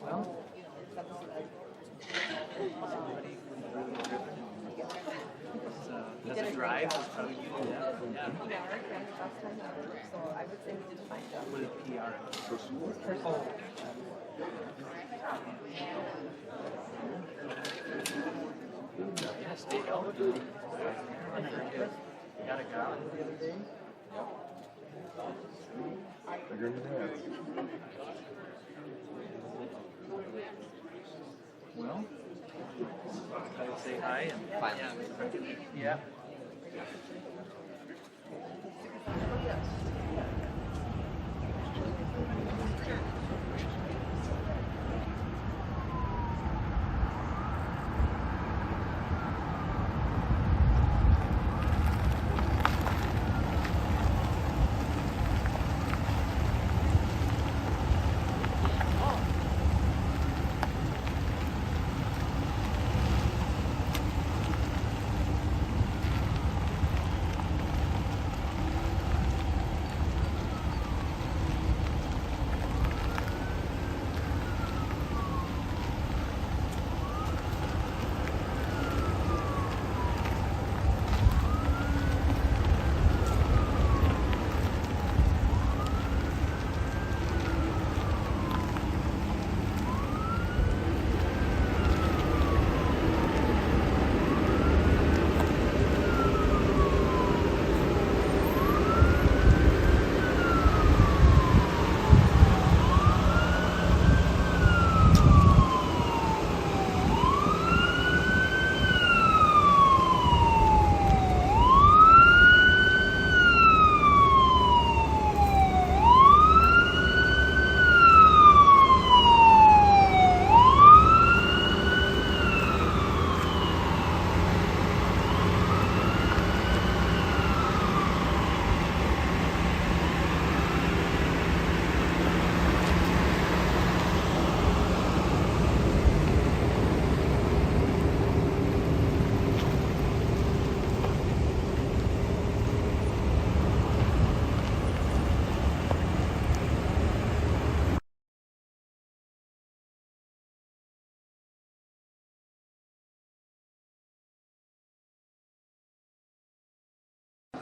Well, does it drive? How you do that? Yeah. So I would say we did a fine job. What is PR? Personal. Yeah, stay healthy. You got a garland the other day? Bigger than that. Well, I would say hi and yeah.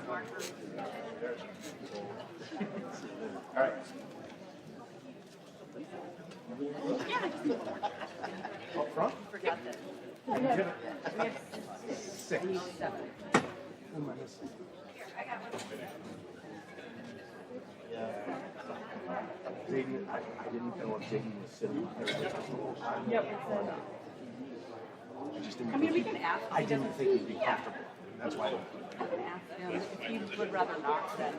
All right. Up front? Forgot that. We have 6. 7. Who am I missing? Zayden, I didn't know if Zayden was sitting there. Yep. I just didn't I mean, we think can ask. I didn't think he'd be comfortable. That's why I don't. I can ask him if he would rather not, then.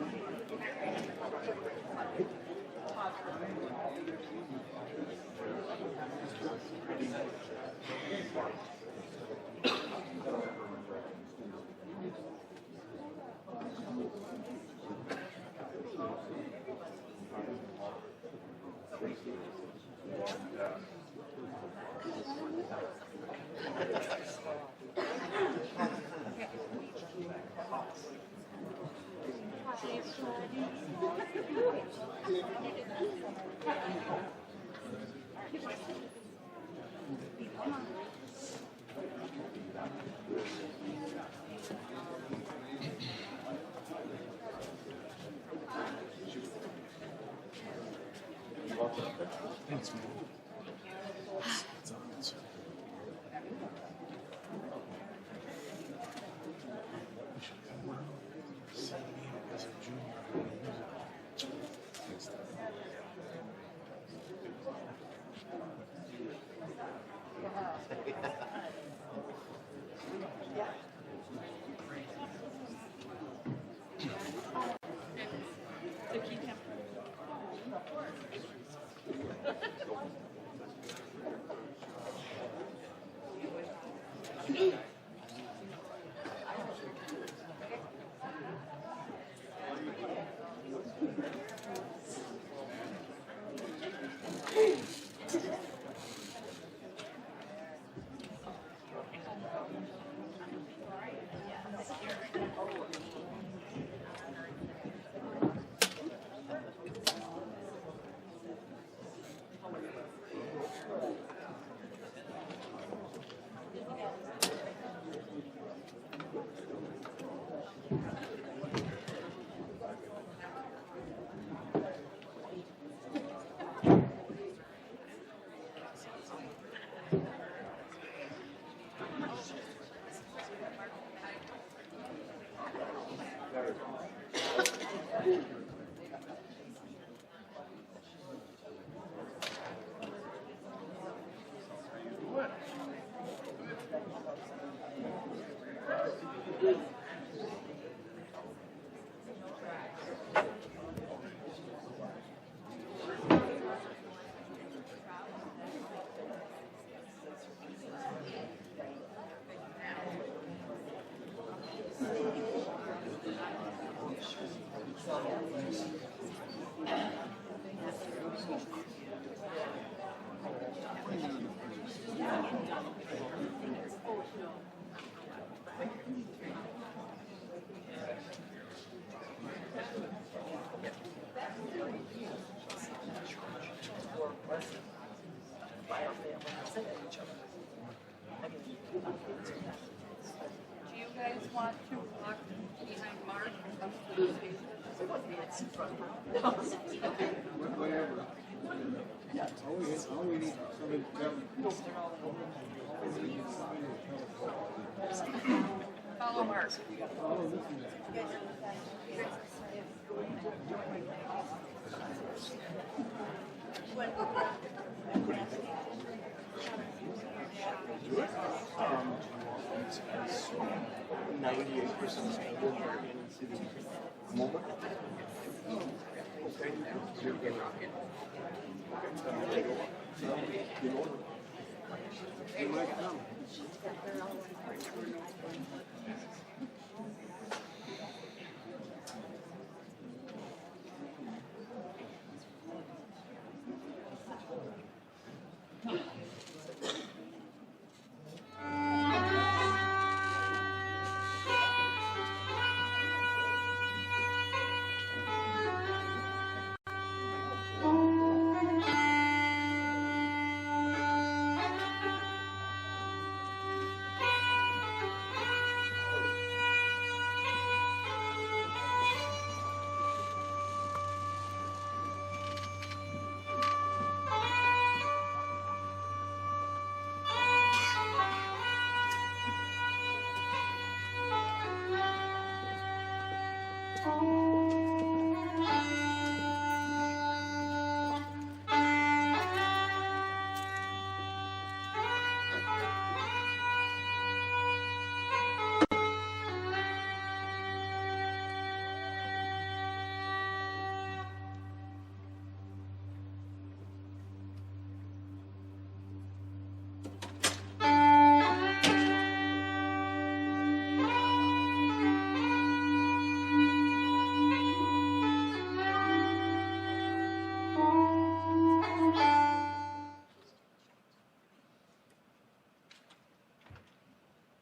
Thanks, man. Do you guys want to walk behind Mark up to the stage? All we need somebody to tell me. Follow Mark. Um, 98% angle for any city moment. Okay. You're getting rocket. They might come.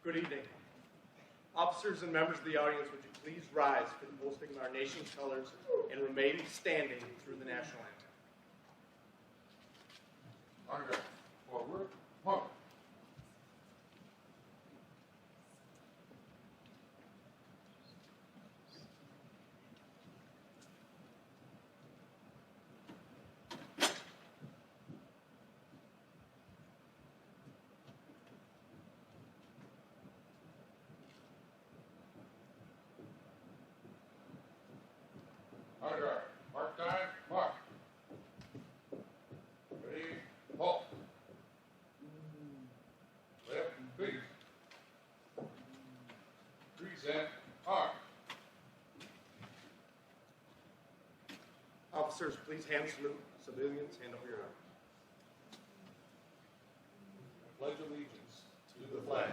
Good evening. Officers and members of the audience, would you please rise for the posting of our nation's colors and remain standing through the national anthem. Okay. Forward. Mark. Honor guard. Mark time. Mark. Ready. Halt. Left and feet. Present. Arm. Officers, please hand salute. Civilians, hand over your arms. Pledge allegiance To the flag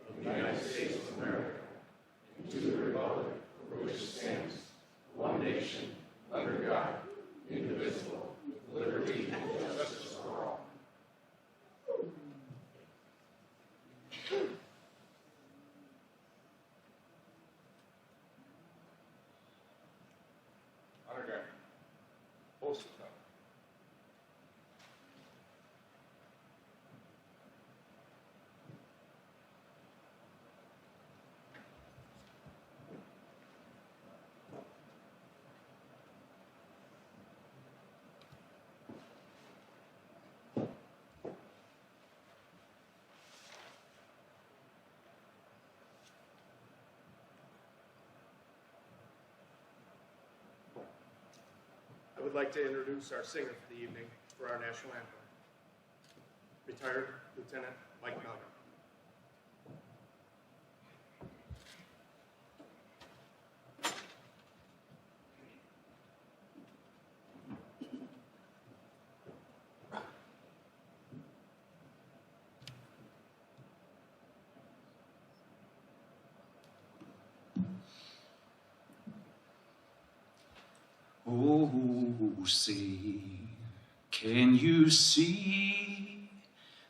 of the United States of America, and to the republic for which it stands, one nation, under God, indivisible, with liberty and justice for all. Honor guard. Post it up. would like to introduce our singer for the evening for our national anthem, retired Lieutenant Mike Melvin. Oh, say, can you see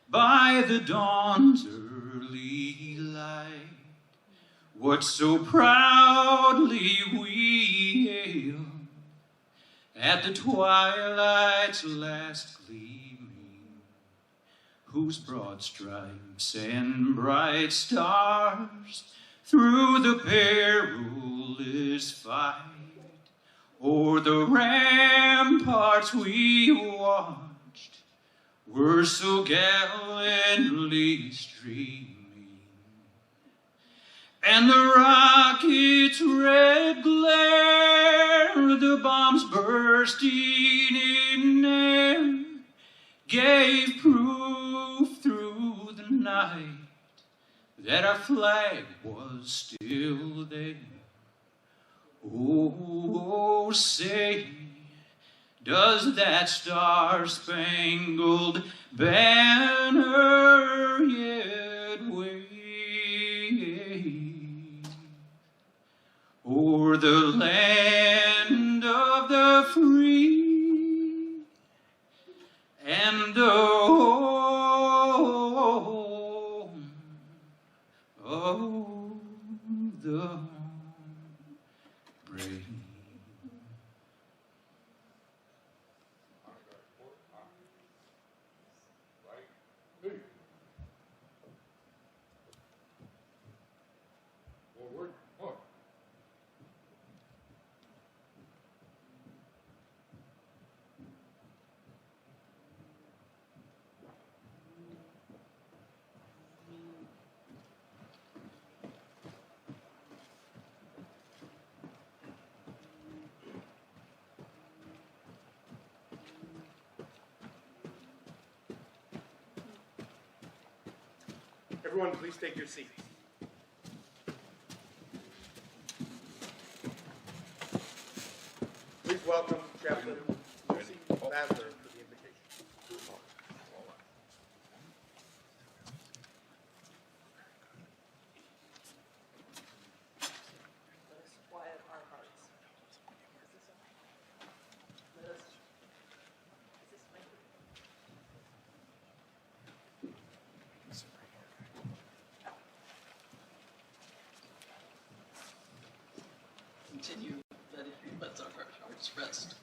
by the dawn's early light what so proudly we hailed at the twilight's last gleaming, whose broad stripes and bright stars through the perilous fight o'er the ramparts we watched were so gallantly streaming, and the rocket's red glare, the bombs bursting in air, gave proof through the night that our flag was still there. Oh, say, does that star-spangled banner yet wave o'er the land of the free and the home of the brave? Everyone, please take your seats. Please welcome Chaplain Lucy Basler for the invitation. Let us quiet our hearts. Let us. Is this my? Continue, that it lets our hearts rest.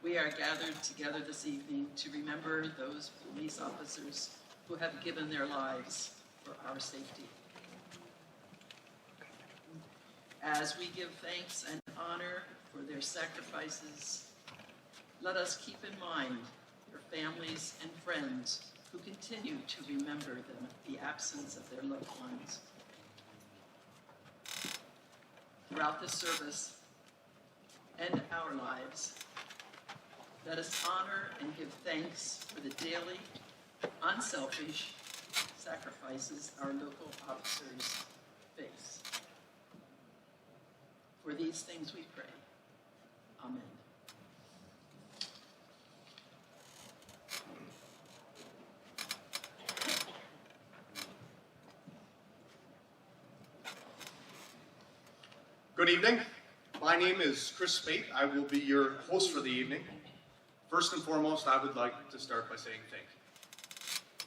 We are gathered together this evening to remember those police officers who have given their lives for our safety. As we give thanks and honor for their sacrifices, let us keep in mind their families and friends who continue to remember them, the absence of their loved ones. Throughout this service and our lives, let us honor and give thanks for the daily, unselfish sacrifices our local officers face. For these things we pray. Amen. Good evening. My name is Chris Spate. I will be your host for the evening. First and foremost, I would like to start by saying thank you.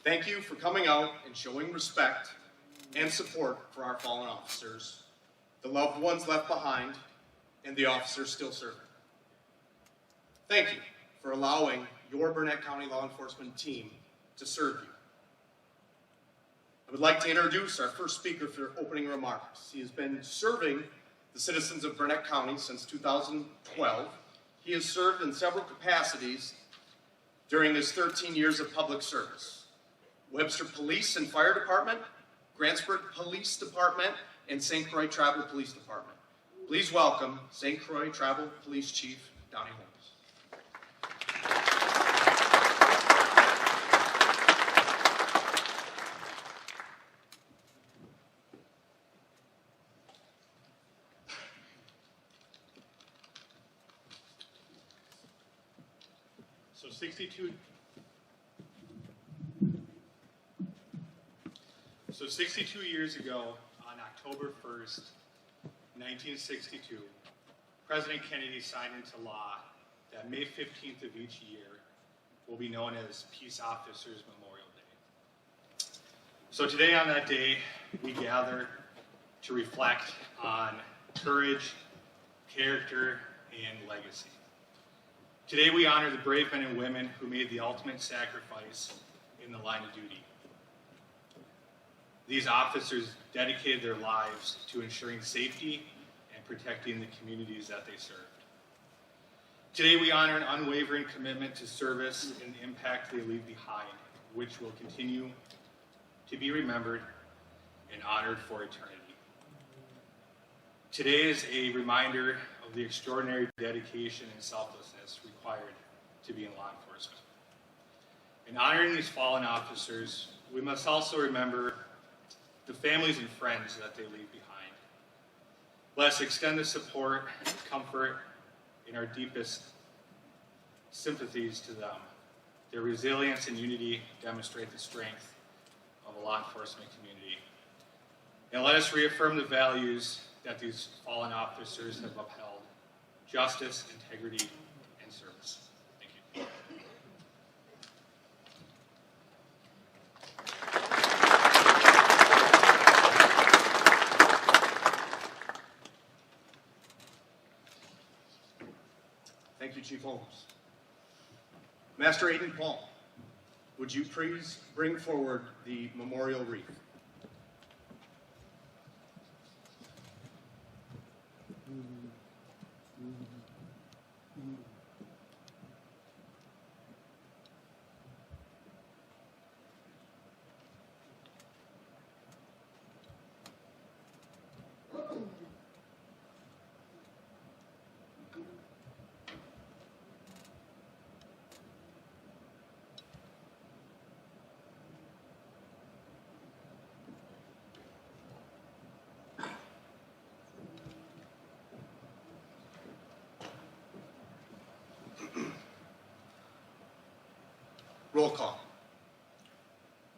Thank you for coming out and showing respect and support for our fallen officers, the loved ones left behind, and the officers still serving. Thank you for allowing your Burnett County law enforcement team to serve you. I would like to introduce our first speaker for opening remarks. He has been serving the citizens of Burnett County since 2012. He has served in several capacities during his 13 years of public service. Webster Police and Fire Department, Grantsburg Police Department, and St. Croix Tribal Police Department. Please welcome St. Croix Tribal Police Chief, Donnie Holmes. So 62 years ago, on October 1st, 1962, President Kennedy signed into law that May 15th of each year will be known as Peace Officers Memorial Day. So today on that day, we gather to reflect on courage, character, and legacy. Today we honor the brave men and women who made the ultimate sacrifice in the line of duty. These officers dedicated their lives to ensuring safety and protecting the communities that they served. Today we honor an unwavering commitment to service and the impact they leave behind, which will continue to be remembered and honored for eternity. Today is a reminder of the extraordinary dedication and selflessness required to be in law enforcement. In honoring these fallen officers, we must also remember the families and friends that they leave behind. Let us extend the support and comfort in our deepest sympathies to them. Their resilience and unity demonstrate the strength of a law enforcement community. And let us reaffirm the values that these fallen officers have upheld: justice, integrity, and service. Thank you. Thank you, Chief Holmes. Master Aiden Paul, would you please bring forward the memorial wreath? Roll call.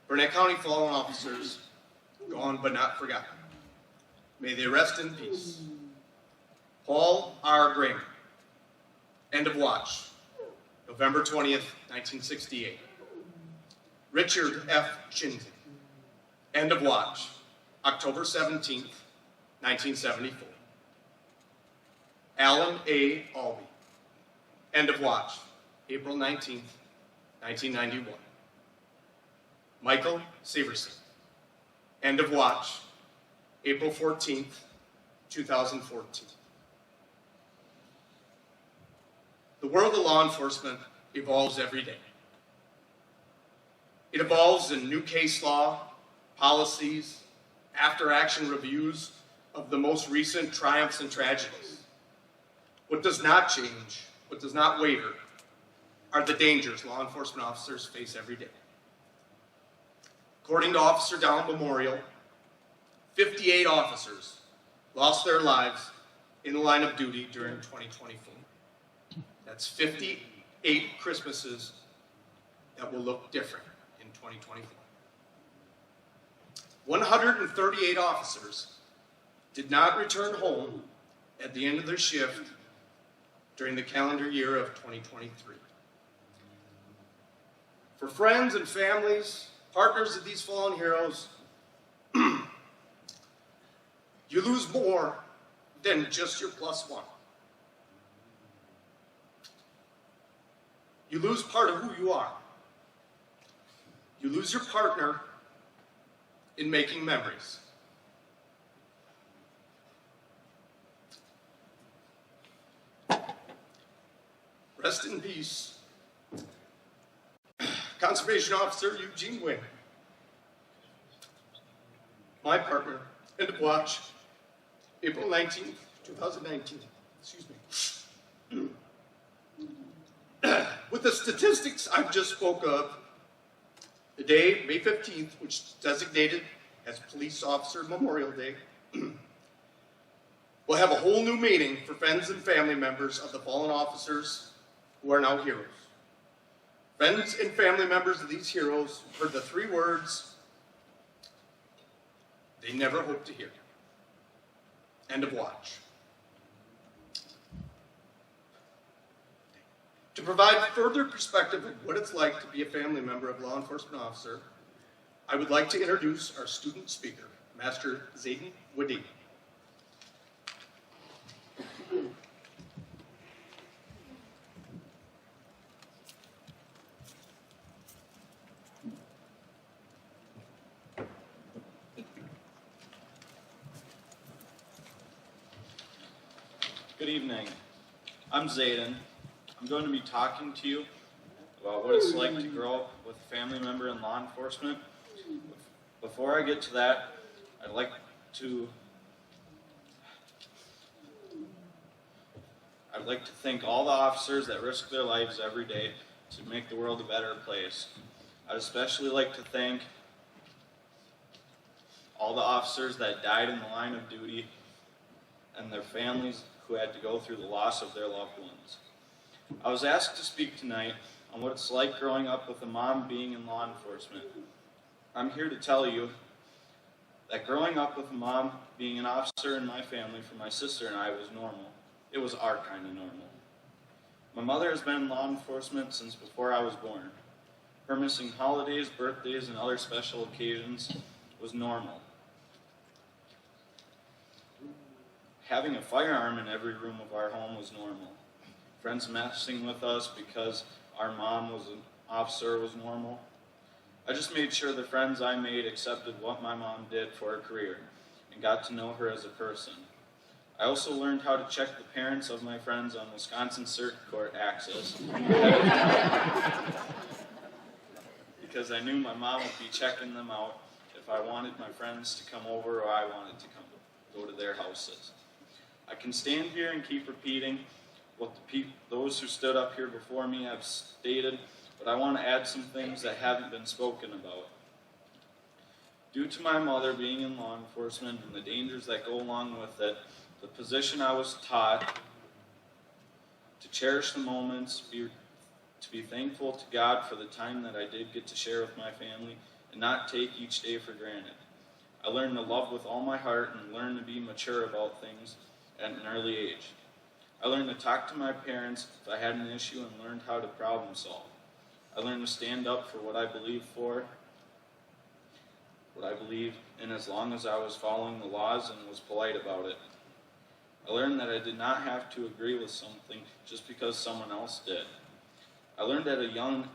Burnett County fallen officers, gone but not forgotten. May they rest in peace. Paul R. Graham, end of watch, November 20th, 1968. Richard F. Chinsey, end of watch, October 17th, 1974. Alan A. Albee, end of watch, April 19th, 1991. Michael Severson, end of watch, April 14th, 2014. The world of law enforcement evolves every day. It evolves in new case law, policies, after-action reviews of the most recent triumphs and tragedies. What does not change, what does not waver, are the dangers law enforcement officers face every day. According to Officer Down Memorial, 58 officers lost their lives in the line of duty during 2024. That's 58 Christmases that will look different in 2024. 138 officers did not return home at the end of their shift during the calendar year of 2023. For friends and families, partners of these fallen heroes, you lose more than just your +1. You lose part of who you are. You lose your partner in making memories. Rest in peace, Conservation Officer Eugene Wing. My partner, end of watch, April 19th, 2019. Excuse me. the statistics I've just spoke of, the day, May 15th, which is designated as Police Officer Memorial Day, will have a whole new meaning for friends and family members of the fallen officers who are now heroes. Friends and family members of these heroes heard the 3 words they never hoped to hear. End of watch. To provide further perspective of what it's like to be a family member of a law enforcement officer, I would like to introduce our student speaker, Master Zayden Wadi. Good evening. I'm Zayden. I'm going to be talking to you about what it's like to grow up with a family member in law enforcement. Before I get to that, I'd like to thank all the officers that risk their lives every day to make the world a better place. I'd especially like to thank all the officers that died in the line of duty and their families who had to go through the loss of their loved ones. I was asked to speak tonight on what it's like growing up with a mom being in law enforcement. I'm here to tell you that growing up with a mom being an officer in my family for my sister and I was normal. It was our kind of normal. My mother has been in law enforcement since before I was born. Her missing holidays, birthdays, and other special occasions was normal. Having a firearm in every room of our home was normal. Friends messing with us because our mom was an officer was normal. I just made sure the friends I made accepted what my mom did for her career and got to know her as a person. I also learned how to check the parents of my friends on Wisconsin Circuit Court access because I knew my mom would be checking them out if I wanted my friends to come over or I wanted to go to their houses. I can stand here and keep repeating what those who stood up here before me have stated, but I want to add some things that haven't been spoken about. Due to my mother being in law enforcement and the dangers that go along with it, the position I was taught to cherish the moments, to be thankful to God for the time that I did get to share with my family, and not take each day for granted. I learned to love with all my heart and learn to be mature about things at an early age. I learned to talk to my parents if I had an issue and learned how to problem solve. I learned to stand up for what I believe in as long as I was following the laws and was polite about it. I learned that I did not have to agree with something just because someone else did. I learned at a young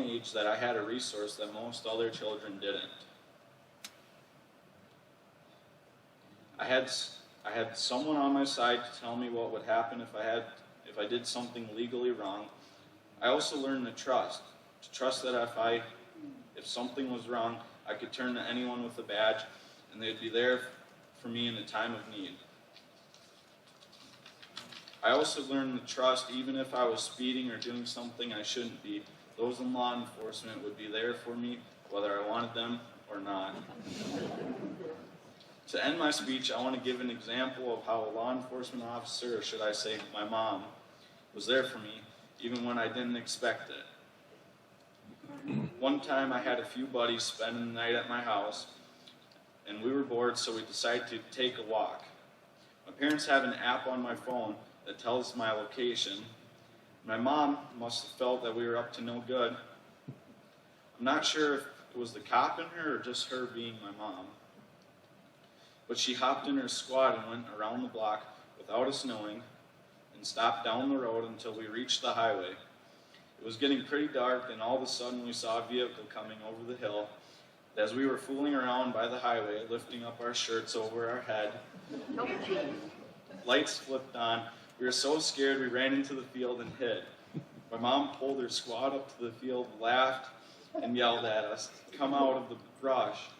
age that I had a resource that most other children didn't. I had someone on my side to tell me what would happen if I did something legally wrong. I also learned to trust that if something was wrong, I could turn to anyone with a badge and they'd be there for me in a time of need. I also learned to trust even if I was speeding or doing something I shouldn't be, those in law enforcement would be there for me whether I wanted them or not. To end my speech, I want to give an example of how a law enforcement officer, or should I say my mom, was there for me even when I didn't expect it. One time I had a few buddies spending the night at my house, and we were bored, so we decided to take a walk. My parents have an app on my phone that tells my location. My mom must have felt that we were up to no good. I'm not sure if it was the cop in her or just her being my mom. But she hopped in her squad and went around the block without us knowing and stopped down the road until we reached the highway. It was getting pretty dark, and all of a sudden we saw a vehicle coming over the hill. As we were fooling around by the highway, lifting up our shirts over our head, lights flipped on. We were so scared we ran into the field and hid. My mom pulled her squad up to the field, laughed, and yelled at us, "Come out of the brush."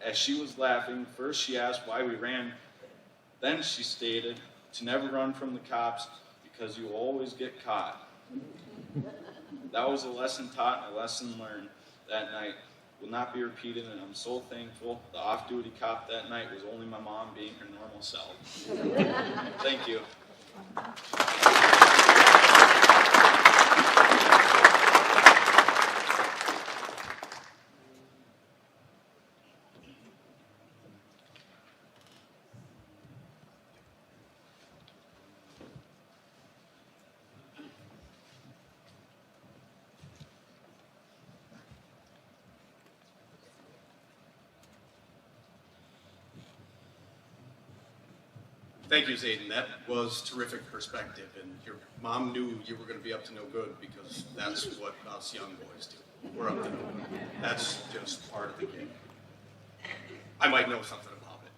As she was laughing, first she asked why we ran. Then she stated to never run from the cops because you will always get caught. That was a lesson taught and a lesson learned that night. Will not be repeated, and I'm so thankful the off-duty cop that night was only my mom being her normal self. Thank you. Thank you, Zayden. That was terrific perspective, and your mom knew you were going to be up to no good because that's what us young boys do. We're up to no good. That's just part of the game. I might know something about it.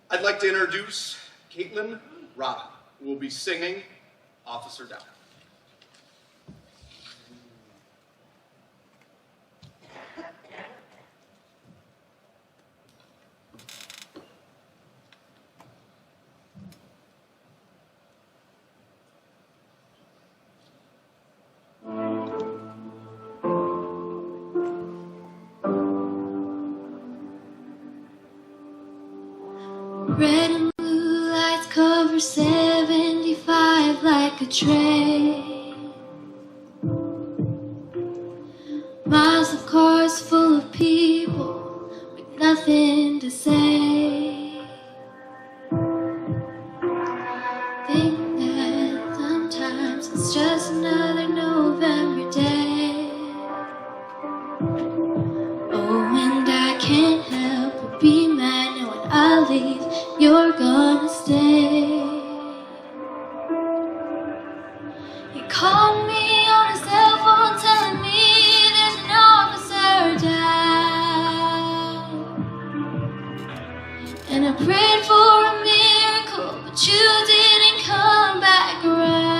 I'd like to introduce Caitlin Robin, who will be singing Officer Down. Red and blue lights cover 75 like a train. Miles of cars full of people with nothing to say. Think that sometimes it's just another November day. Oh, and I can't help but be mad knowing I leave, you're gonna stay. You called me on a cell phone telling me there's an officer down, and I prayed for a miracle, but you didn't come back around.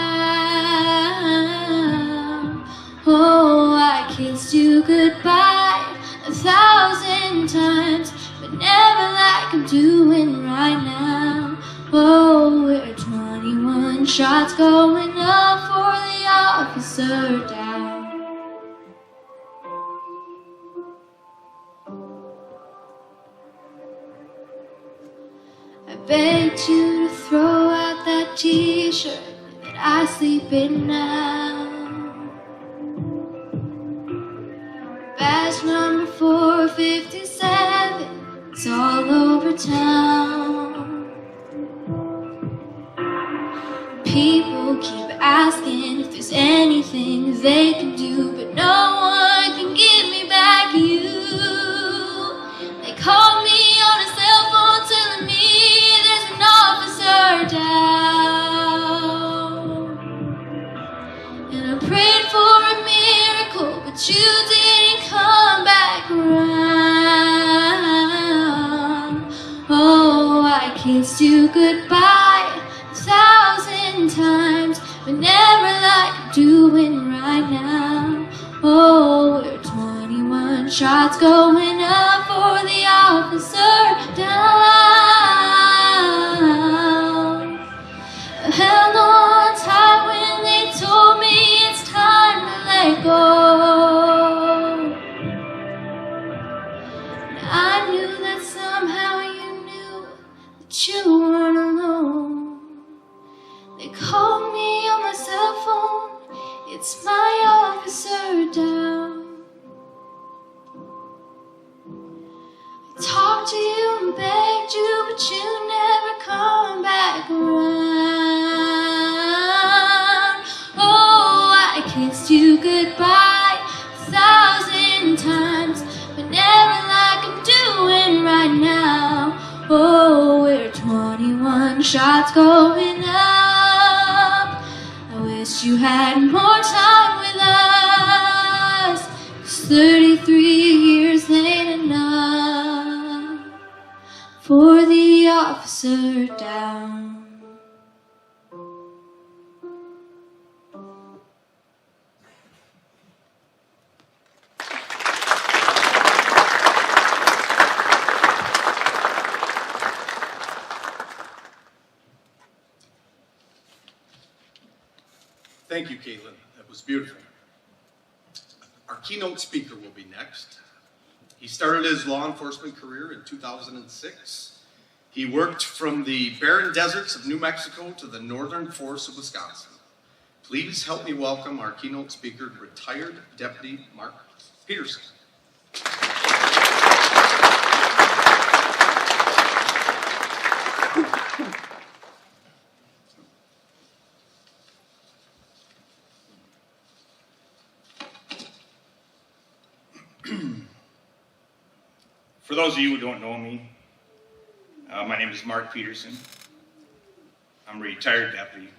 Oh, I kissed you goodbye 1,000 times, but never like I'm doing right now. Oh, we're 21 shots going up for the officer down. I begged you to throw out that t-shirt that I sleep in now. Badge number 457, it's all over town. People keep asking if there's anything they can do, but no one can give me back you. They call me on a cell phone telling me there's an officer down, and I prayed for a miracle, but you didn't come back around. Oh, I kissed you goodbye 1,000 times, but never like I'm doing right now. Oh, we're 21 shots going up for the officer down. I held on tight when they told me it's time to let go. And I knew that somehow you knew that you weren't alone. They called me on my cell phone, it's my officer down. I talked to you and begged you, but you never come back around. Oh, I kissed you goodbye 1,000 times, but never like I'm doing right now. Oh, we're 21 shots going up. I wish you had more time with us, 'cause 33 years ain't enough for the officer down. Thank you, Caitlin. That was beautiful. Our keynote speaker will be next. He started his law enforcement career in 2006. He worked from the barren deserts of New Mexico to the northern forests of Wisconsin. Please help me welcome our keynote speaker, retired Deputy Mark Peterson. For those of you who don't know me, my name is Mark Peterson. I'm a retired deputy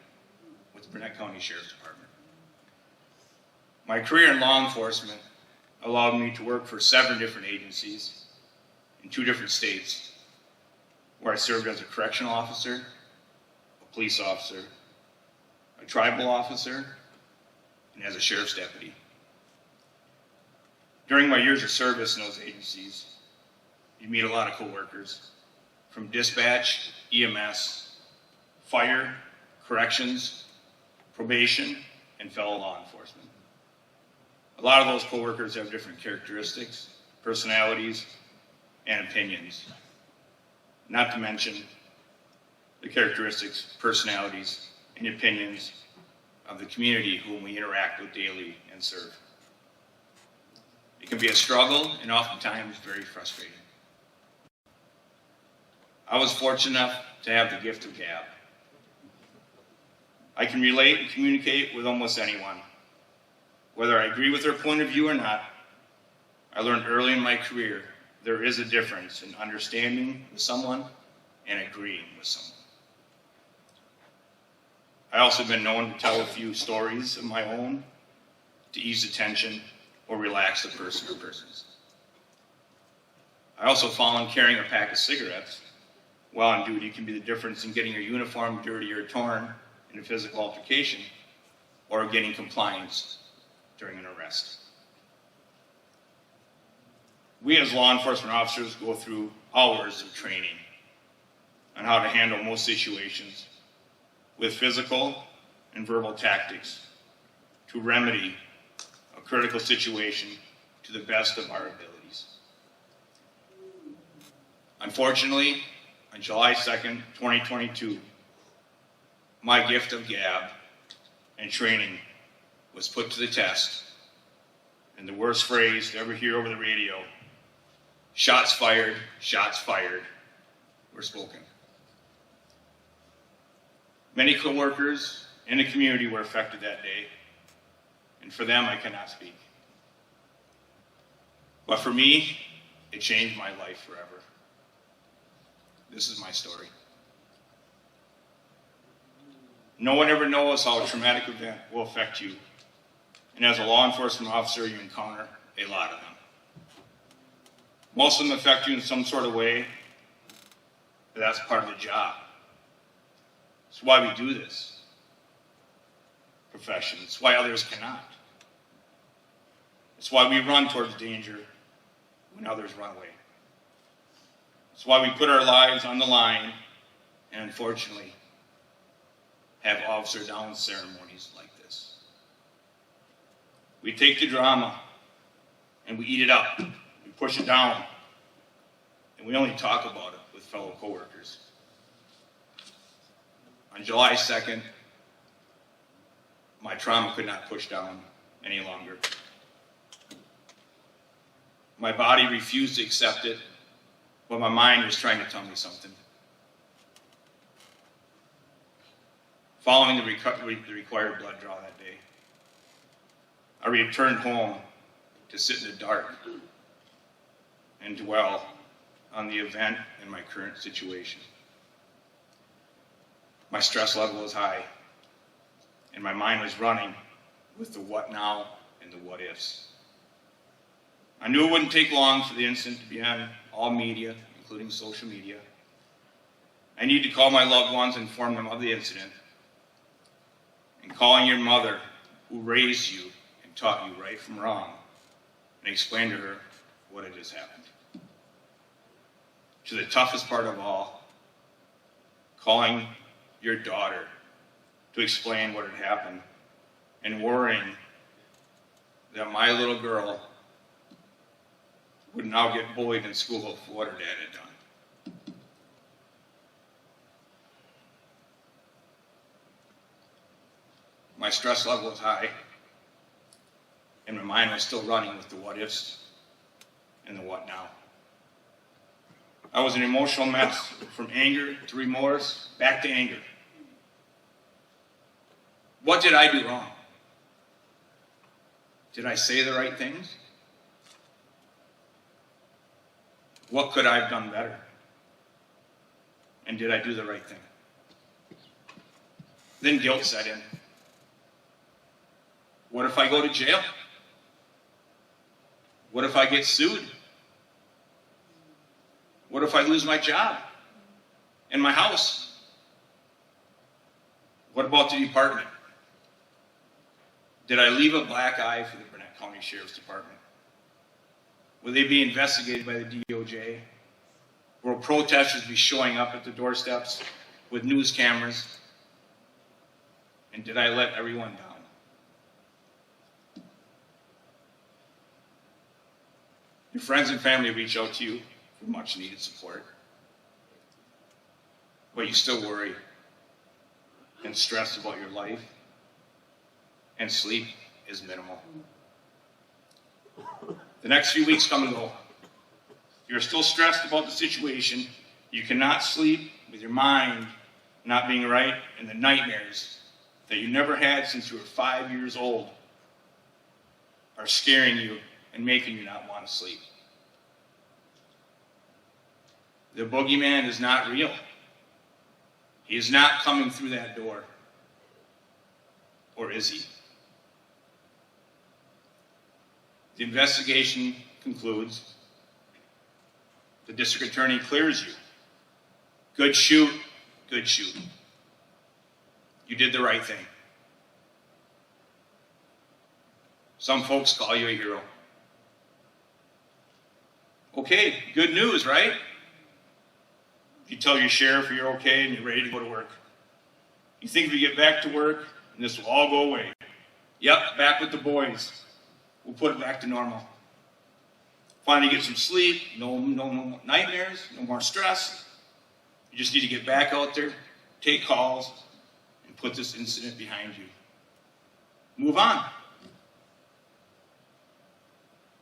with the Burnett County Sheriff's Department. My career in law enforcement allowed me to work for 7 different agencies in 2 different states, where I served as a correctional officer, a police officer, a tribal officer, and as a sheriff's deputy. During my years of service in those agencies, you meet a lot of coworkers from dispatch, EMS, fire, corrections, probation, and fellow law enforcement. A lot of those coworkers have different characteristics, personalities, and opinions. Not to mention the characteristics, personalities, and opinions of the community whom we interact with daily and serve. It can be a struggle and oftentimes very frustrating. I was fortunate enough to have the gift of gab. I can relate and communicate with almost anyone. Whether I agree with their point of view or not, I learned early in my career there is a difference in understanding with someone and agreeing with someone. I also been known to tell a few stories of my own to ease the tension or relax the person or persons. I also found carrying a pack of cigarettes while on duty can be the difference in getting your uniform dirty or torn in a physical altercation or getting compliance during an arrest. We as law enforcement officers go through hours of training on how to handle most situations with physical and verbal tactics to remedy a critical situation to the best of our abilities. Unfortunately, on July 2nd, 2022, my gift of gab and training was put to the test, and the worst phrase to ever hear over the radio, shots fired, were spoken. Many coworkers in the community were affected that day, and for them I cannot speak. But for me, it changed my life forever. This is my story. No one ever knows how a traumatic event will affect you. And as a law enforcement officer, you encounter a lot of them. Most of them affect you in some sort of way, but that's part of the job. It's why we do this profession. It's why others cannot. It's why we run towards danger when others run away. It's why we put our lives on the line and unfortunately have officer down ceremonies like this. We take the drama and we eat it up, we push it down, and we only talk about it with fellow coworkers. On July 2nd, my trauma could not push down any longer. My body refused to accept it, but my mind was trying to tell me something. Following the required blood draw that day, I returned home to sit in the dark and dwell on the event and my current situation. My stress level was high, and my mind was running with the what now and the what ifs. I knew it wouldn't take long for the incident to be on all media, including social media. I need to call my loved ones and inform them of the incident. And calling your mother, who raised you and taught you right from wrong, and explain to her what had just happened. To the toughest part of all, calling your daughter to explain what had happened and worrying that my little girl would now get bullied in school for what her dad had done. My stress level was high, and my mind was still running with the what ifs and the what now. I was an emotional mess, from anger to remorse, back to anger. What did I do wrong? Did I say the right things? What could I have done better? And did I do the right thing? Then guilt set in. What if I go to jail? What if I get sued? What if I lose my job and my house? What about the department? Did I leave a black eye for the Burnett County Sheriff's Department? Will they be investigated by the DOJ? Will protesters be showing up at the doorsteps with news cameras? And did I let everyone down? Your friends and family reach out to you for much needed support, but you still worry and stress about your life, and sleep is minimal. The next few weeks come and go. You're still stressed about the situation. You cannot sleep with your mind not being right, and the nightmares that you never had since you were 5 years old are scaring you and making you not want to sleep. The boogeyman is not real. He is not coming through that door. Or is he? The investigation concludes. The district attorney clears you. Good shoot, good shoot. You did the right thing. Some folks call you a hero. Okay, good news, right? You tell your sheriff you're okay and you're ready to go to work. You think if you get back to work, and this will all go away. Yep, back with the boys. We'll put it back to normal. Finally get some sleep, no nightmares, no more stress. You just need to get back out there, take calls, and put this incident behind you. Move on.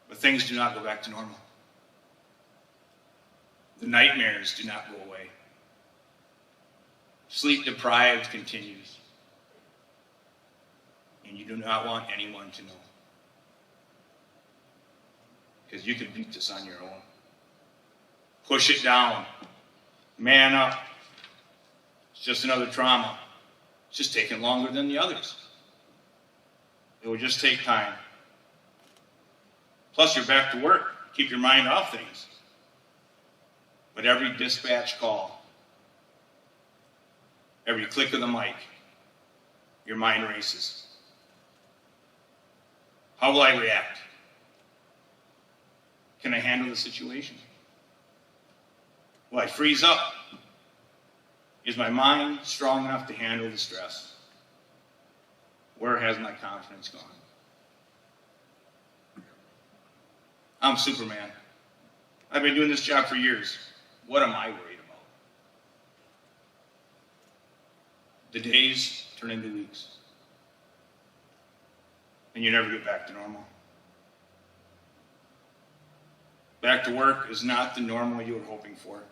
But things do not go back to normal. The nightmares do not go away. Sleep deprived continues. And you do not want anyone to know. Because you can beat this on your own. Push it down. Man up. It's just another trauma. It's just taking longer than the others. It will just take time. Plus, you're back to work. Keep your mind off things. But every dispatch call, every click of the mic, your mind races. How will I react? Can I handle the situation? Will I freeze up? Is my mind strong enough to handle the stress? Where has my confidence gone? I'm Superman. I've been doing this job for years. What am I worried about? The days turn into weeks. And you never get back to normal. Back to work is not the normal you were hoping for.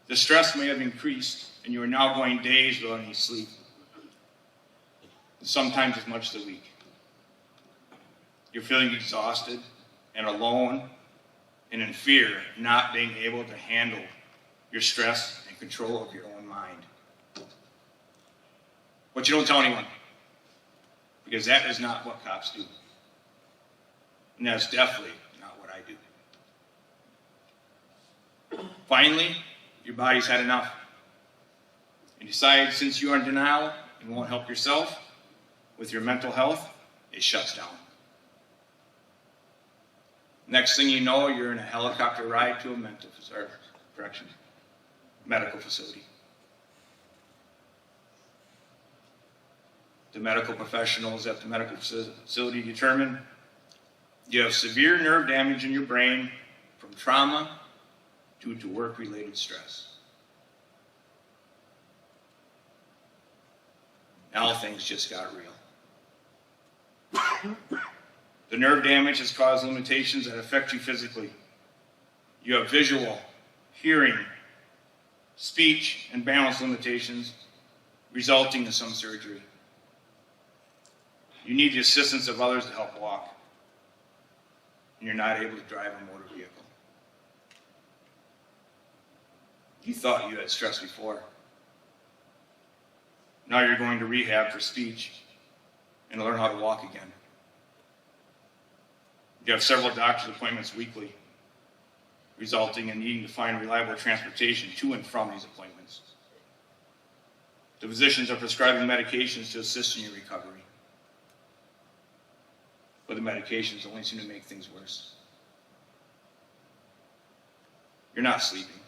The stress may have increased, and you are now going days without any sleep. And sometimes as much as a week. You're feeling exhausted and alone and in fear of not being able to handle your stress and control of your own mind. But you don't tell anyone, because that is not what cops do. And that's definitely not what I do. Finally, your body's had enough. And decide, since you are in denial and won't help yourself with your mental health, it shuts down. Next thing you know, you're in a helicopter ride to a medical facility. the medical professionals at the medical facility determined you have severe nerve damage in your brain from trauma due to work-related stress. Now things just got real. The nerve damage has caused limitations that affect you physically. You have visual, hearing, speech, and balance limitations, resulting in some surgery. You need the assistance of others to help walk, and you're not able to drive a motor vehicle. You thought you had stress before. Now you're going to rehab for speech and learn how to walk again. You have several doctor's appointments weekly, resulting in needing to find reliable transportation to and from these appointments. The physicians are prescribing medications to assist in your recovery, but the medications only seem to make things worse. You're not sleeping.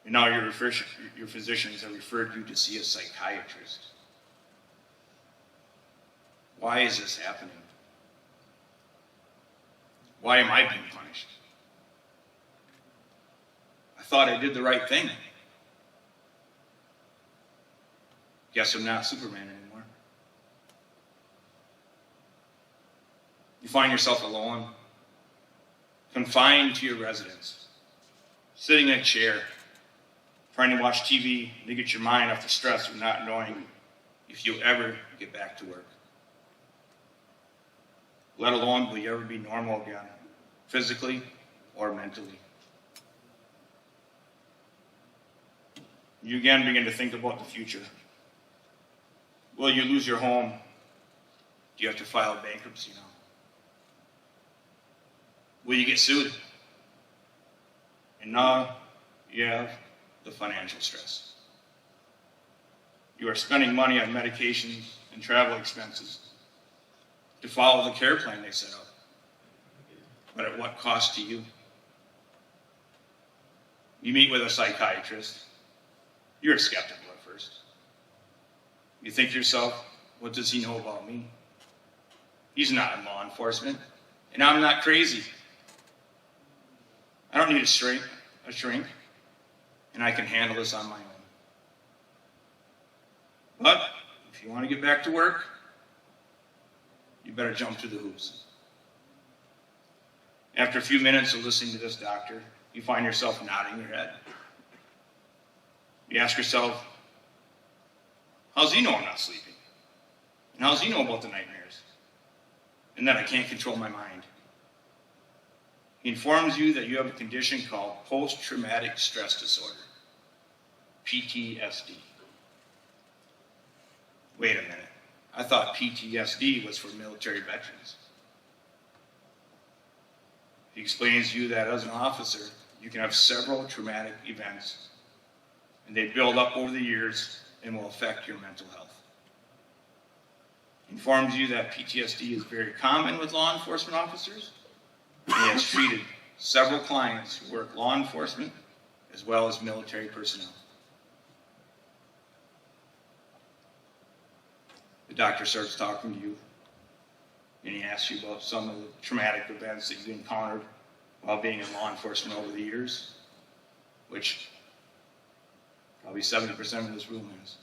And now your physicians have referred you to see a psychiatrist. Why is this happening? Why am I being punished? I thought I did the right thing. Guess I'm not Superman anymore. You find yourself alone, confined to your residence, sitting in a chair, trying to watch TV to get your mind off the stress of not knowing if you'll ever get back to work. Let alone will you ever be normal again, physically or mentally. You again begin to think about the future. Will you lose your home? Do you have to file bankruptcy now? Will you get sued? And now you have the financial stress. You are spending money on medications and travel expenses to follow the care plan they set up. But at what cost to you? You meet with a psychiatrist. You're skeptical at first. You think to yourself, what does he know about me? He's not in law enforcement, and I'm not crazy. I don't need a shrink, and I can handle this on my own. But if you want to get back to work, you better jump through the hoops. After a few minutes of listening to this doctor, you find yourself nodding your head. You ask yourself, how's he know I'm not sleeping? And how's he know about the nightmares? And that I can't control my mind? He informs you that you have a condition called post-traumatic stress disorder, PTSD. Wait a minute. I thought PTSD was for military veterans. He explains to you that as an officer, you can have several traumatic events, and they build up over the years and will affect your mental health. He informs you that PTSD is very common with law enforcement officers, and he has treated several clients who work law enforcement as well as military personnel. The doctor starts talking to you, and he asks you about some of the traumatic events that you encountered while being in law enforcement over the years, which probably 70% of this room is.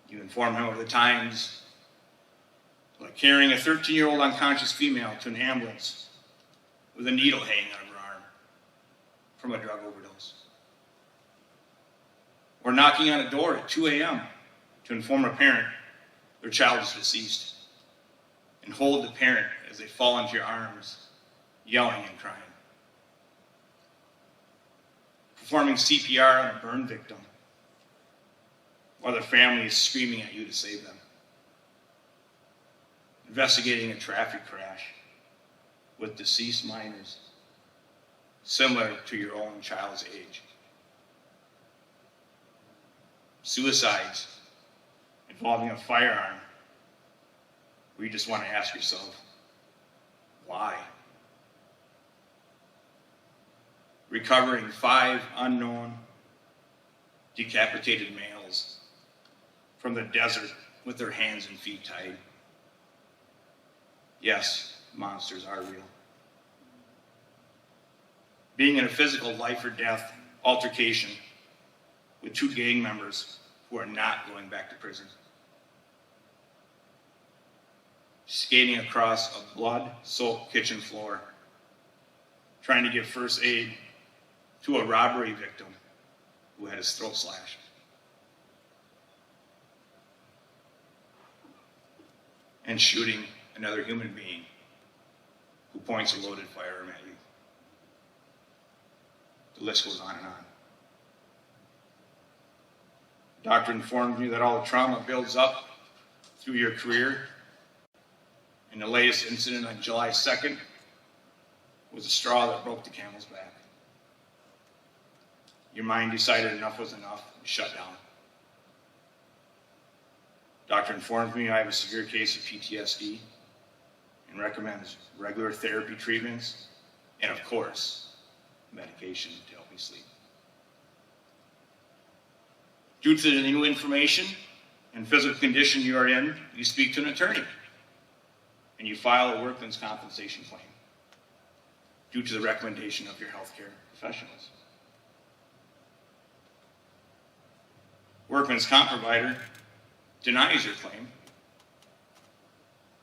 You inform him of the times like carrying a 13-year-old unconscious female to an ambulance with a needle hanging out of her arm from a drug overdose. Or knocking on a door at 2 a.m. to inform a parent their child is deceased, and hold the parent as they fall into your arms, yelling and crying. Performing CPR on a burn victim while their family is screaming at you to save them. Investigating a traffic crash with deceased minors, similar to your own child's age. Suicides involving a firearm, where you just want to ask yourself, why? Recovering 5 unknown decapitated males from the desert with their hands and feet tied. Yes, monsters are real. Being in a physical life or death altercation with 2 gang members who are not going back to prison. Skating across a blood-soaked kitchen floor, trying to give first aid to a robbery victim who had his throat slashed. And shooting another human being who points a loaded firearm at you. The list goes on and on. The doctor informed me that all the trauma builds up through your career, and the latest incident on July 2nd was a straw that broke the camel's back. Your mind decided enough was enough and shut down. Doctor informed me I have a severe case of PTSD and recommends regular therapy treatments and, of course, medication to help me sleep. Due to the new information and physical condition you are in, you speak to an attorney and you file a workman's compensation claim due to the recommendation of your healthcare professionals. Workman's comp provider denies your claim,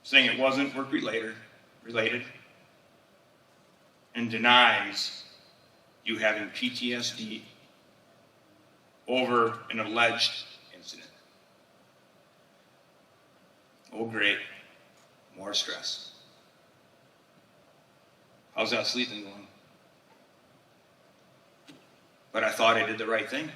saying it wasn't work-related, and denies you having PTSD over an alleged incident. Oh, great. More stress. How's that sleeping going? But I thought I did the right thing.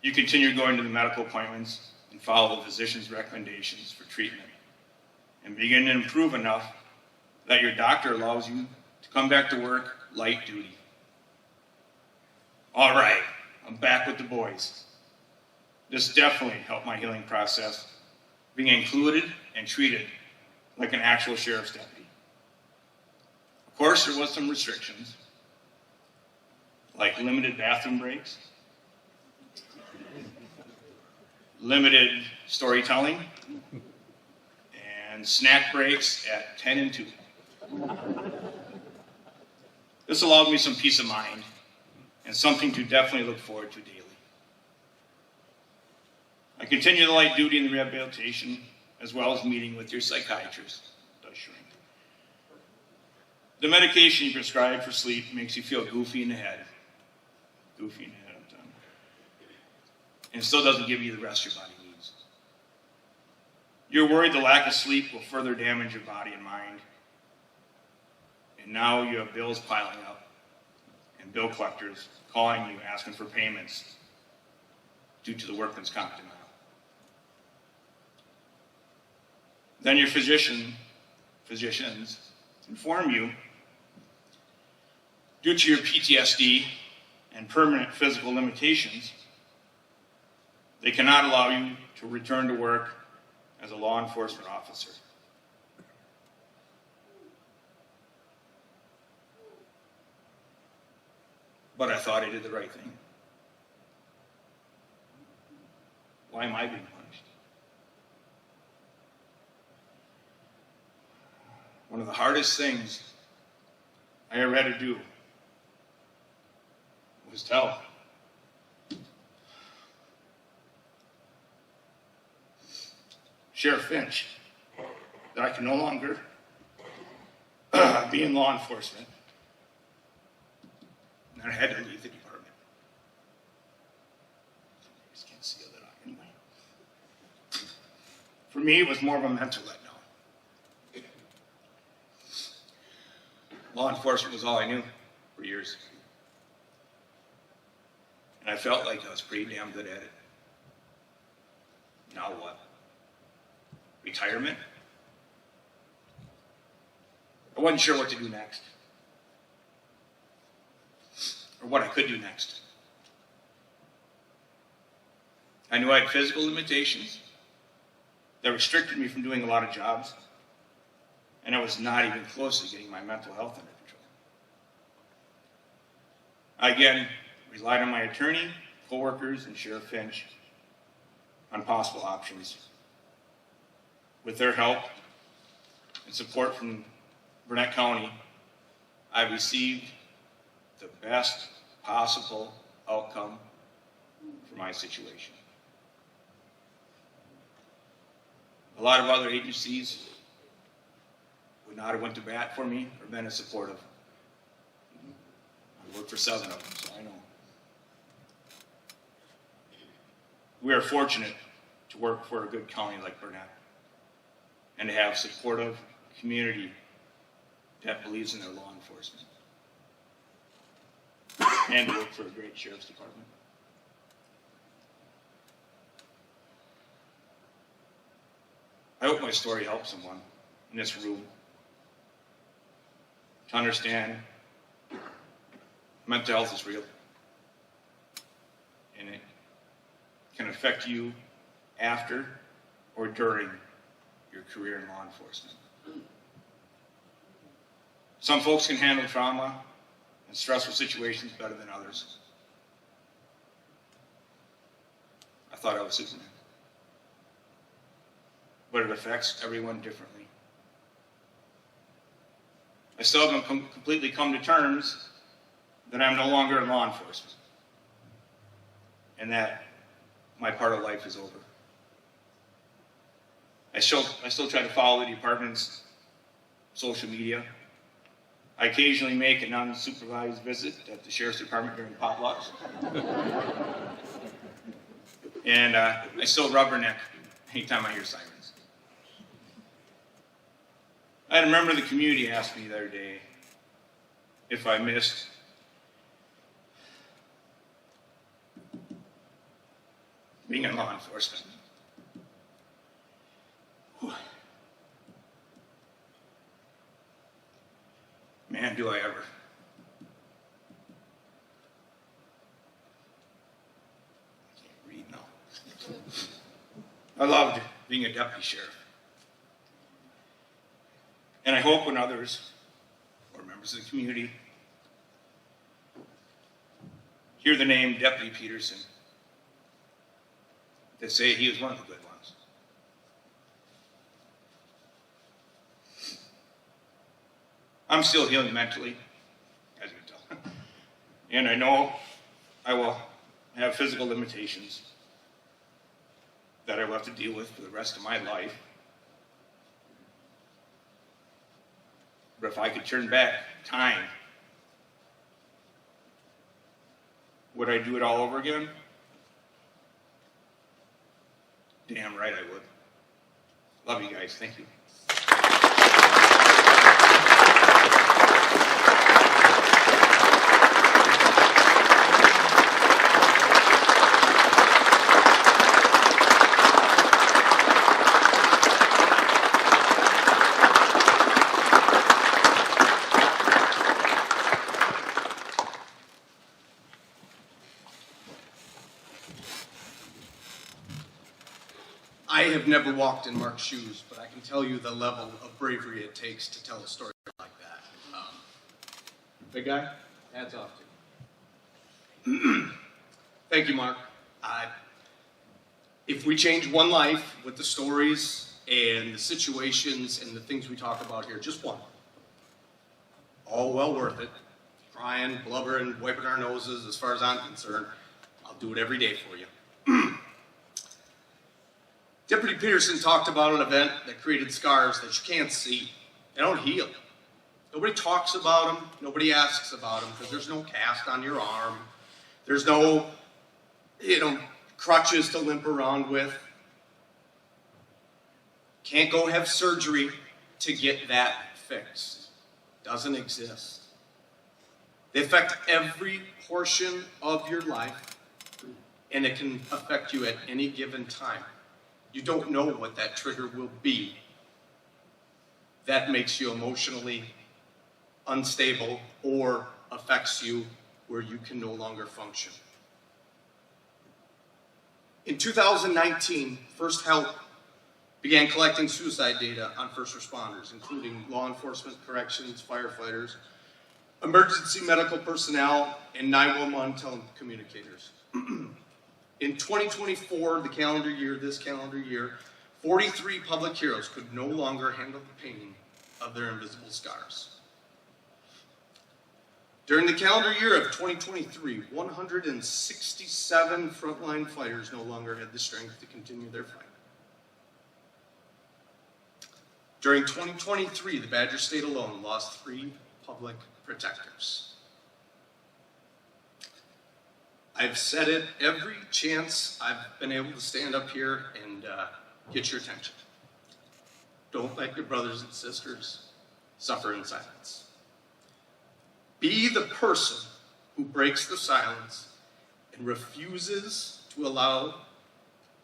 You continue going to the medical appointments and follow the physician's recommendations for treatment and begin to improve enough that your doctor allows you to come back to work light duty. All right, I'm back with the boys. This definitely helped my healing process, being included and treated like an actual sheriff's deputy. Of course, there was some restrictions, like limited bathroom breaks, limited storytelling, and snack breaks at 10 and 2. This allowed me some peace of mind and something to definitely look forward to daily. I continue the light duty in the rehabilitation as well as meeting with your psychiatrist. It does shrink. The medication you prescribe for sleep makes you feel goofy in the head. Goofy in the head. And still doesn't give you the rest your body needs. You're worried the lack of sleep will further damage your body and mind. And now you have bills piling up and bill collectors calling you asking for payments due to the workman's comp denial. Then your physicians inform you, due to your PTSD and permanent physical limitations, they cannot allow you to return to work as a law enforcement officer. But I thought I did the right thing. Why am I being punished? One of the hardest things I ever had to do was tell Sheriff Finch that I can no longer be in law enforcement, and I had to leave the department. I just can't see that anyway. For me, it was more of a mental letdown. Law enforcement was all I knew for years. And I felt like I was pretty damn good at it. Now what? Retirement? I wasn't sure what to do next. Or what I could do next. I knew I had physical limitations that restricted me from doing a lot of jobs, and I was not even close to getting my mental health under control. I again relied on my attorney, coworkers, and Sheriff Finch on possible options. With their help and support from Burnett County, I received the best possible outcome for my situation. A lot of other agencies would not have went to bat for me or been as supportive. I worked for 7 of them, so I know. We are fortunate to work for a good county like Burnett and to have supportive community that believes in their law enforcement and to work for a great sheriff's department. I hope my story helps someone in this room to understand mental health is real, and it can affect you after or during your career in law enforcement. Some folks can handle trauma and stressful situations better than others. I thought I was Superman. But it affects everyone differently. I still haven't completely come to terms that I'm no longer in law enforcement and that my part of life is over. I still try to follow the department's social media. I occasionally make an unsupervised visit at the Sheriff's Department during potlucks. And I still rubberneck anytime I hear sirens. I had a member of the community ask me the other day if I missed being in law enforcement. Whew. Man, do I ever. I can't read now. I loved being a deputy sheriff. And I hope when others, or members of the community, hear the name Deputy Peterson, they say he was one of the good ones. I'm still healing mentally, as you can tell. And I know I will have physical limitations that I will have to deal with for the rest of my life. But if I could turn back time, would I do it all over again? Damn right I would. Love you guys. Thank you. I have never walked in Mark's shoes, but I can tell you the level of bravery it takes to tell a story like that. Big guy, hats off to you. Thank you, Mark. If we change one life with the stories and the situations and the things we talk about here, just one, all well worth it. Crying, blubbering, wiping our noses, as far as I'm concerned, I'll do it every day for you. Deputy Peterson talked about an event that created scars that you can't see. They don't heal. Nobody talks about them. Nobody asks about them because there's no cast on your arm. There's no, crutches to limp around with. Can't go have surgery to get that fixed. Doesn't exist. They affect every portion of your life, and it can affect you at any given time. You don't know what that trigger will be. That makes you emotionally unstable or affects you where you can no longer function. In 2019, First Help began collecting suicide data on first responders, including law enforcement, corrections, firefighters, emergency medical personnel, and 911 telecommunicators. In 2024, this calendar year, 43 public heroes could no longer handle the pain of their invisible scars. During the calendar year of 2023, 167 frontline fighters no longer had the strength to continue their fight. During 2023, the Badger State alone lost 3 public protectors. I've said it every chance I've been able to stand up here and get your attention. Don't let your brothers and sisters suffer in silence. Be the person who breaks the silence and refuses to allow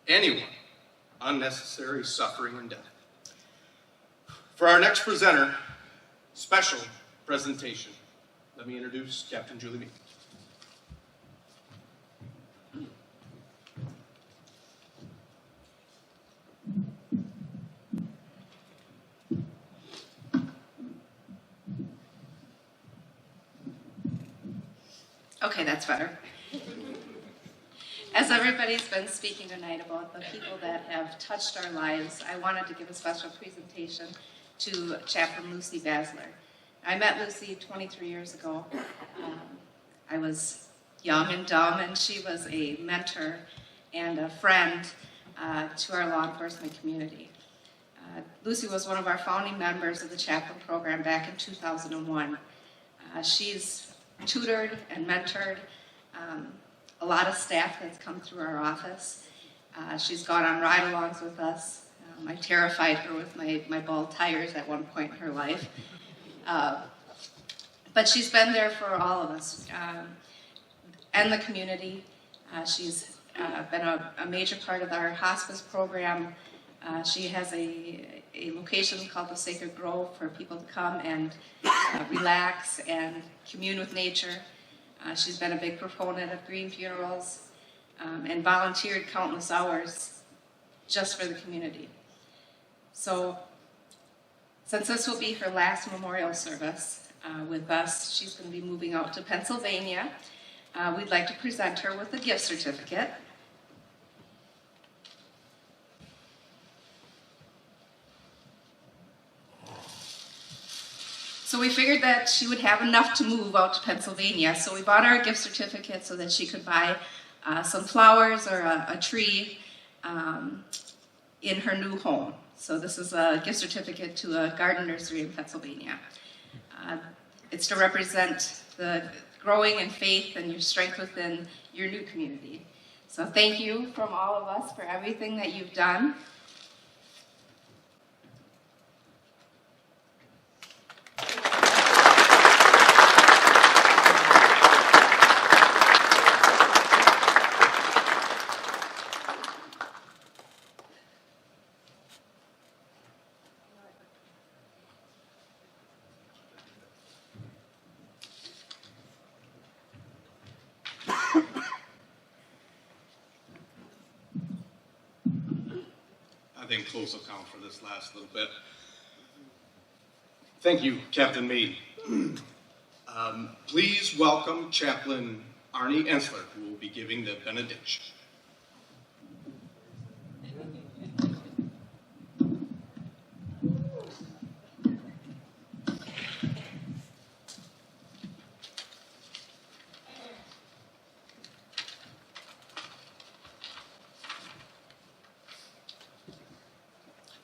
anyone unnecessary suffering and death. For our next presenter, special presentation, let me introduce Captain Julie Meek. Okay, that's better. As everybody's been speaking tonight about the people that have touched our lives, I wanted to give a special presentation to Chaplain Lucy Basler. I met Lucy 23 years ago. I was young and dumb, and she was a mentor and a friend to our law enforcement community. Lucy was one of our founding members of the chaplain program back in 2001. She's tutored and mentored a lot of staff that's come through our office. She's gone on ride-alongs with us. I terrified her with my bald tires at one point in her life. But she's been there for all of us and the community. She's been a major part of our hospice program. She has a location called the Sacred Grove for people to come and relax and commune with nature. She's been a big proponent of green funerals and volunteered countless hours just for the community. So, since this will be her last memorial service with us, she's going to be moving out to Pennsylvania. We'd like to present her with a gift certificate. So we figured that she would have enough to move out to Pennsylvania, so we bought her a gift certificate so that she could buy some flowers or a tree in her new home. So this is a gift certificate to a garden nursery in Pennsylvania. It's to represent the growing in faith and your strength within your new community. So thank you from all of us for everything that you've done. I think close will count for this last little bit. Thank you, Captain Meade. Please welcome Chaplain Arnie Ensler, who will be giving the benediction.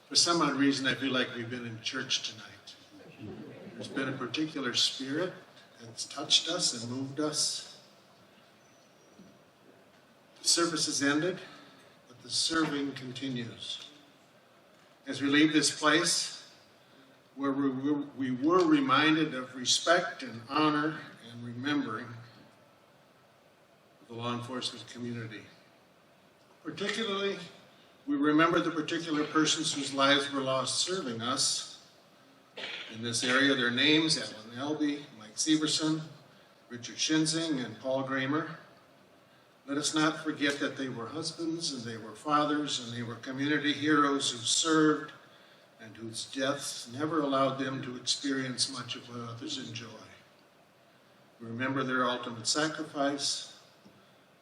For some odd reason, I feel like we've been in church tonight. There's been a particular spirit that's touched us and moved us. The service has ended, but the serving continues. As we leave this place, where we were reminded of respect and honor and remembering the law enforcement community. Particularly, we remember the particular persons whose lives were lost serving us. In this area, their names: Alan Elby, Mike Severson, Richard Shinzing, and Paul Gramer. Let us not forget that they were husbands, and they were fathers, and they were community heroes who served, and whose deaths never allowed them to experience much of what others enjoy. Remember their ultimate sacrifice.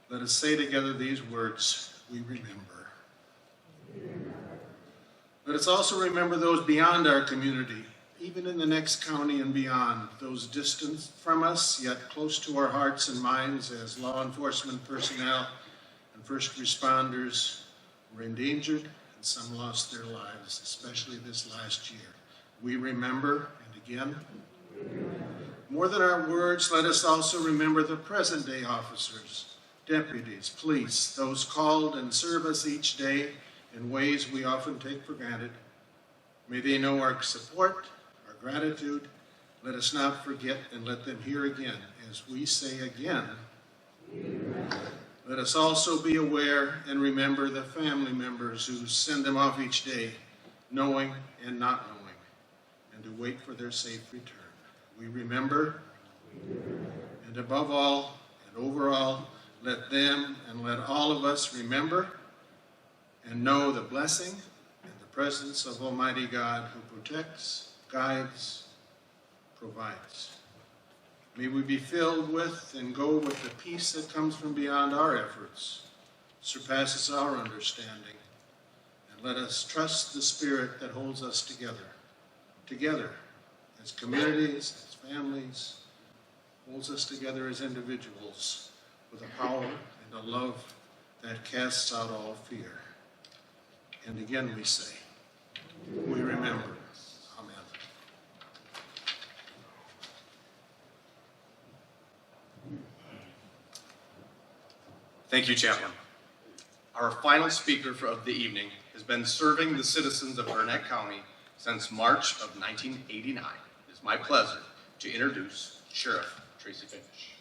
Let us say together these words, we remember. Let us also remember those beyond our community, even in the next county and beyond, those distant from us, yet close to our hearts and minds as law enforcement personnel and first responders were endangered and some lost their lives, especially this last year. We remember, and again, more than our words, let us also remember the present-day officers, deputies, police, those called and serve us each day in ways we often take for granted. May they know our support, our gratitude. Let us not forget and let them hear again, as we say again. Let us also be aware and remember the family members who send them off each day, knowing and not knowing, and to wait for their safe return. We remember, and above all and overall, let them and let all of us remember and know the blessing and the presence of Almighty God who protects, guides, provides. May we be filled with and go with the peace that comes from beyond our efforts, surpasses our understanding, and let us trust the Spirit that holds us together as communities, as families, holds us together as individuals with a power and a love that casts out all fear. And again we say, we remember. Amen. Thank you, Chaplain. Our final speaker of the evening has been serving the citizens of Burnett County since March of 1989. It is my pleasure to introduce Sheriff Tracy Finish.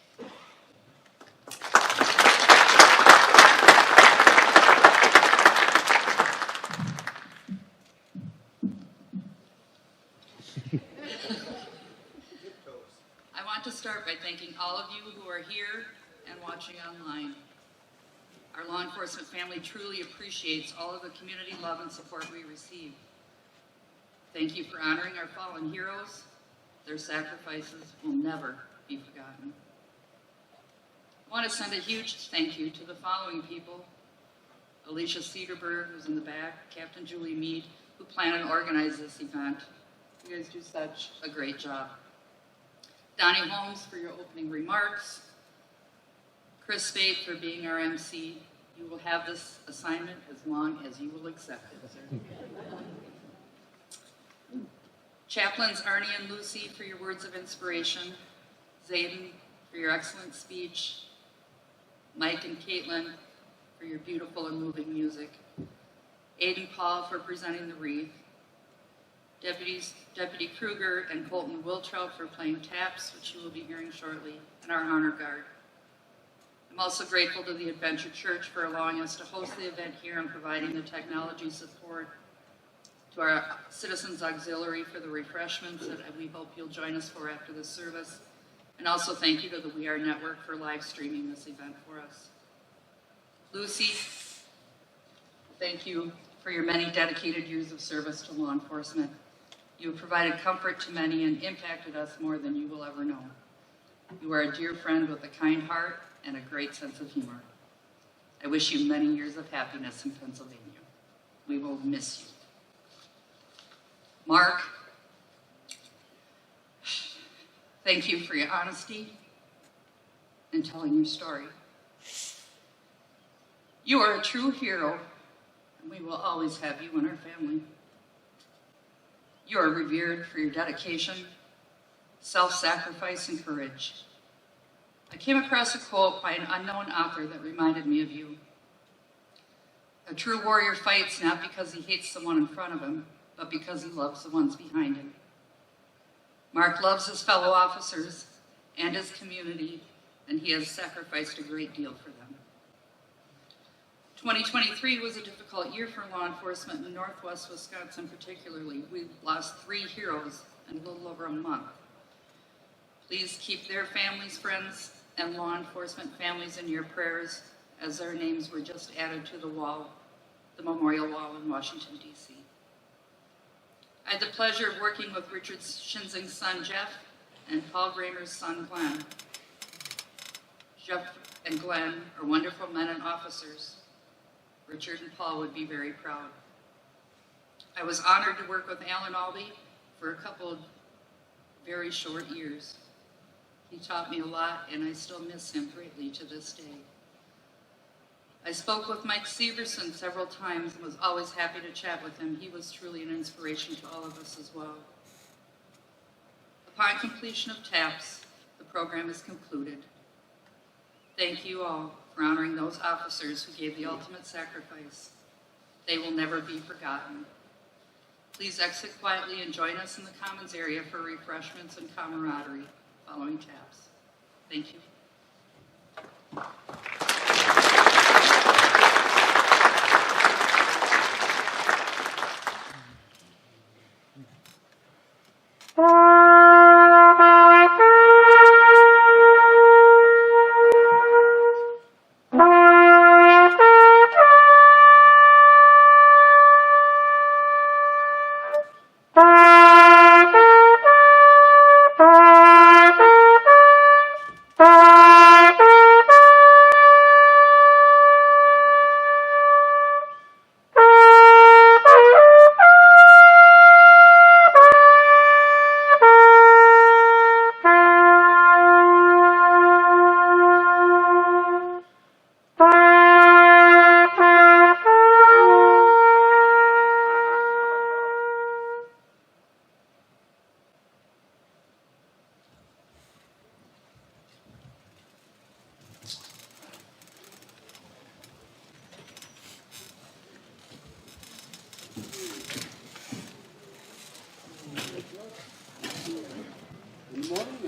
I want to start by thanking all of you who are here and watching online. Our law enforcement family truly appreciates all of the community love and support we receive. Thank you for honoring our fallen heroes. Their sacrifices will never be forgotten. I want to send a huge thank you to the following people: Alicia Cederberg, who's in the back, Captain Julie Mead, who plan and organize this event. You guys do such a great job. Donnie Holmes for your opening remarks. Chris Spade for being our MC. You will have this assignment as long as you will accept it, sir. Chaplains Arnie and Lucy for your words of inspiration. Zayden for your excellent speech. Mike and Caitlin for your beautiful and moving music. Aiden Paul for presenting the wreath. Deputy Kruger and Colton Wiltrout for playing taps, which you will be hearing shortly, and our honor guard. I'm also grateful to the Adventure Church for allowing us to host the event here and providing the technology support, to our Citizens Auxiliary for the refreshments that we hope you'll join us for after the service, and also thank you to the We Are Network for live streaming this event for us. Lucy, thank you for your many dedicated years of service to law enforcement. You have provided comfort to many and impacted us more than you will ever know. You are a dear friend with a kind heart and a great sense of humor. I wish you many years of happiness in Pennsylvania. We will miss you. Mark, thank you for your honesty and telling your story. You are a true hero, and we will always have you in our family. You are revered for your dedication, self-sacrifice, and courage. I came across a quote by an unknown author that reminded me of you. A true warrior fights not because he hates someone in front of him, but because he loves the ones behind him. Mark loves his fellow officers and his community, and he has sacrificed a great deal for them. 2023 was a difficult year for law enforcement in Northwest Wisconsin particularly. We lost 3 heroes in a little over a month. Please keep their families, friends, and law enforcement families in your prayers as their names were just added to the wall, the memorial wall in Washington, D.C. I had the pleasure of working with Richard Shinzing's son, Jeff, and Paul Gramer's son, Glenn, Jeff and Glenn are wonderful men and officers. Richard and Paul would be very proud. I was honored to work with Alan Albee for a couple of very short years. He taught me a lot, and I still miss him greatly to this day. I spoke with Mike Severson several times and was always happy to chat with him. He was truly an inspiration to all of us as well. Upon completion of TAPS, the program is concluded. Thank you all for honoring those officers who gave the ultimate sacrifice. They will never be forgotten. Please exit quietly and join us in the Commons area for refreshments and camaraderie following TAPS. Thank you. Good morning.